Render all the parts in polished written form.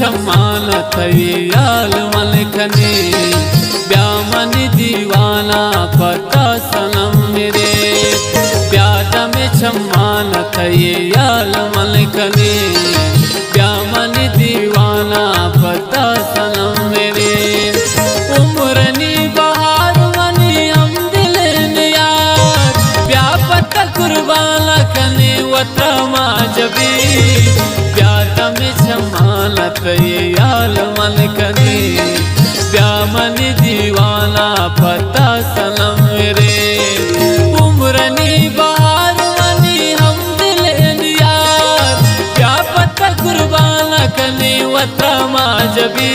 छमान थैयाल मलकने ब्यामन दीवाना पता सनम मेरे प्यादा में छमान थैयाल मलकने ब्यामन दीवाना पता सनम मेरे उम्रनी बहार वनी हम दिल यार व्यापत कुर्बान कने वतमा जबी प्यादा में छमान थैयाल मलकने ब्यामन दीवाना पता सनम मेरे उम्रनी बहार वनी हम दिल यार व्यापत कुर्बान कने वतमा जबी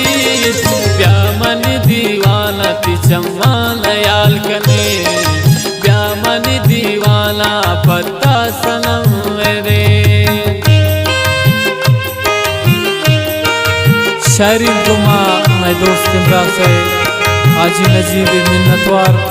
ब्यामन दीवाना तिचमान याल कने ब्यामन दीवाना पता सनम मेरे। शायरी गुमा मैं दोस्त इमरान से हाजी नजीब मिन्नतवार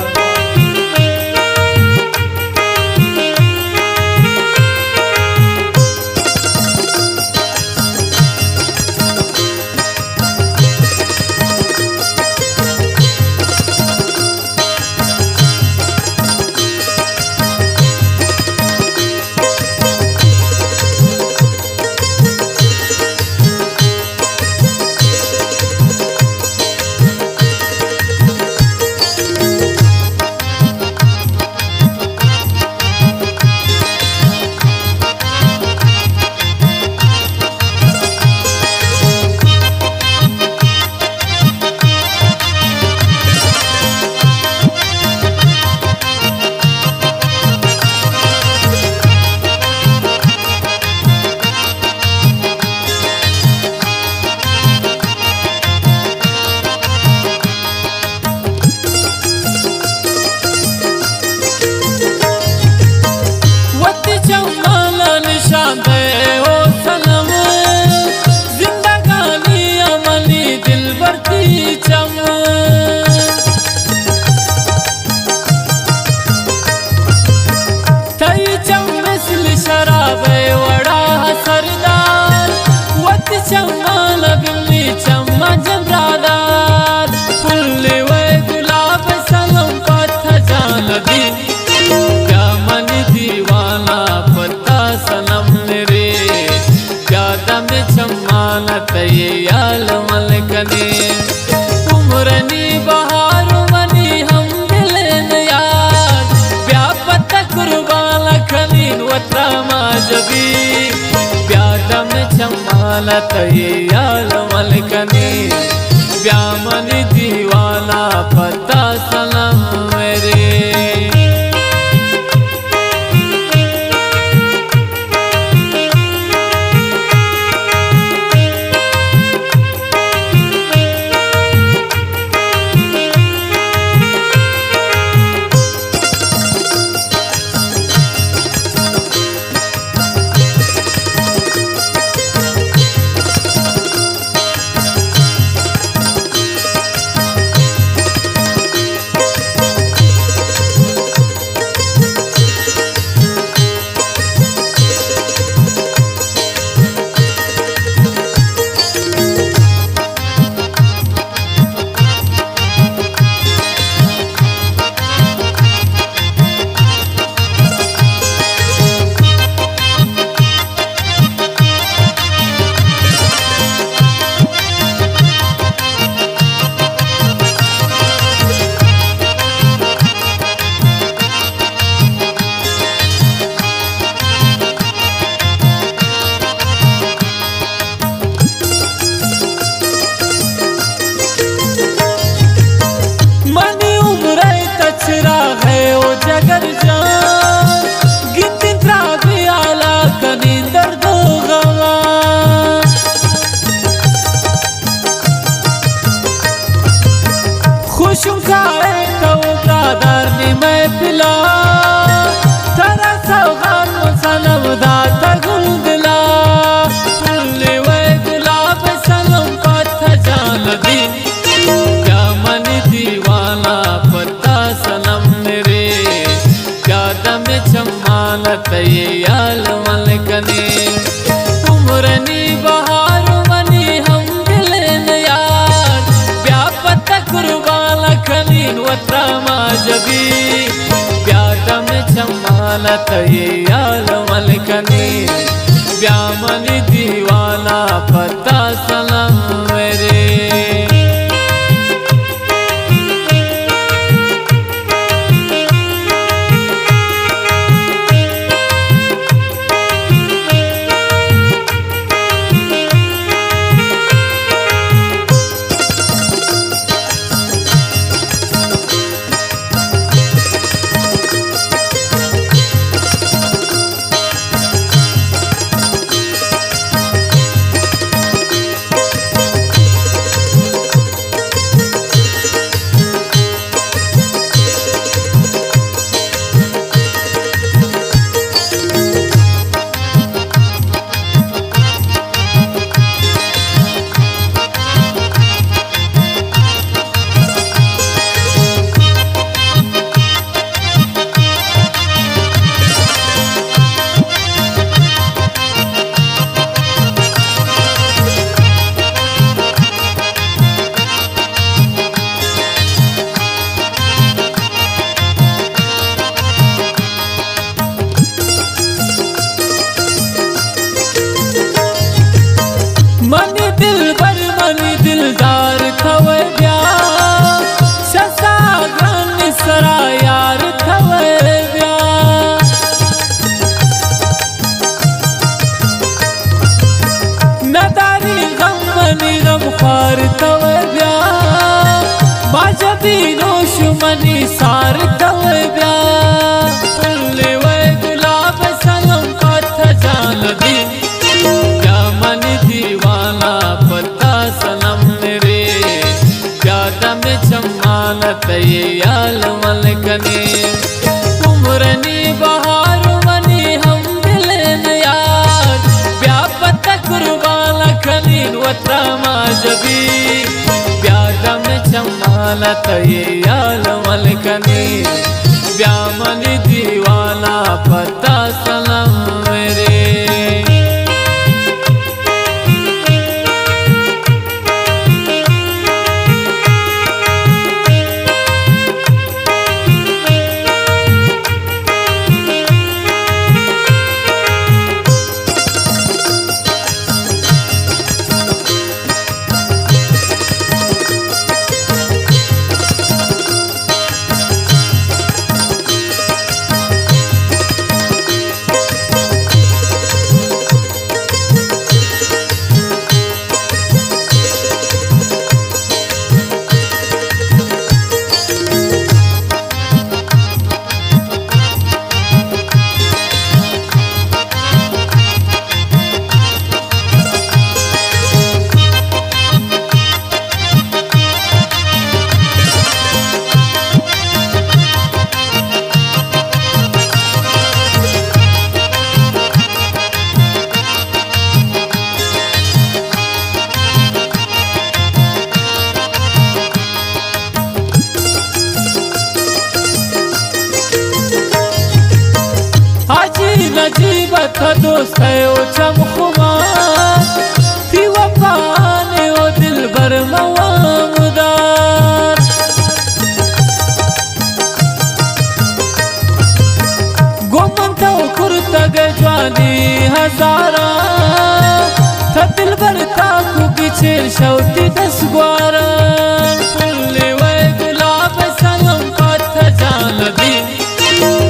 थैयाल मलकने उम्रनी बहार वनी हम दिल यार व्यापत कुर्बान खनीन वतमा जबी प्यादा में छमान थैयाल मलकने ब्यामन दीवाना पता सनम मेरे। थैयाल मलकने उम्रनी बहार वनी हम चमालत ये यालमल कनी ब्यामन दीवाना पता सनम मेरे मनी दिल बर मनी दिलदार थवे ब्या शसा ग्रानी सरा यार थवे ब्या नदारी गम मनी गम खार थवे ब्या बाजदी नोश मनी सार थवे ब्या फुल्ले वे गुलाब सनम पथ जान दी पता सनम मेरे प्यादा में चमालत ये यालमल कनी उमरनी बहार मनी हम दिलन यार व्यापत कुर्बान खनी वतमा जबी प्यादा में चमालत ये यालमल कनी ब्यामन दीवाना पता सनम मेरे नजीबत दोस्त है ओ चमखुमा थी वफाने ओ दिल भर मवामुदार गोमन था कुर्ता गजवानी हजारा था दिल भर ताकू की छेर शौती दस ग्वारा फुल्ले वे गुलाब सनम पथ जान दी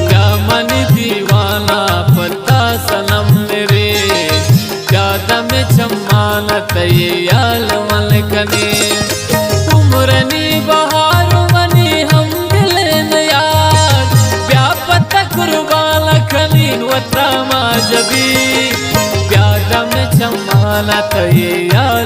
ब्यामन दीवाना पता सनम मेरे प्यादा में चमालत ये यालमल कनी उमरनी बहार मनी हम दिलन यार व्यापत कुर्बान खनी वतमा जबी प्यादा में चमालत ये यार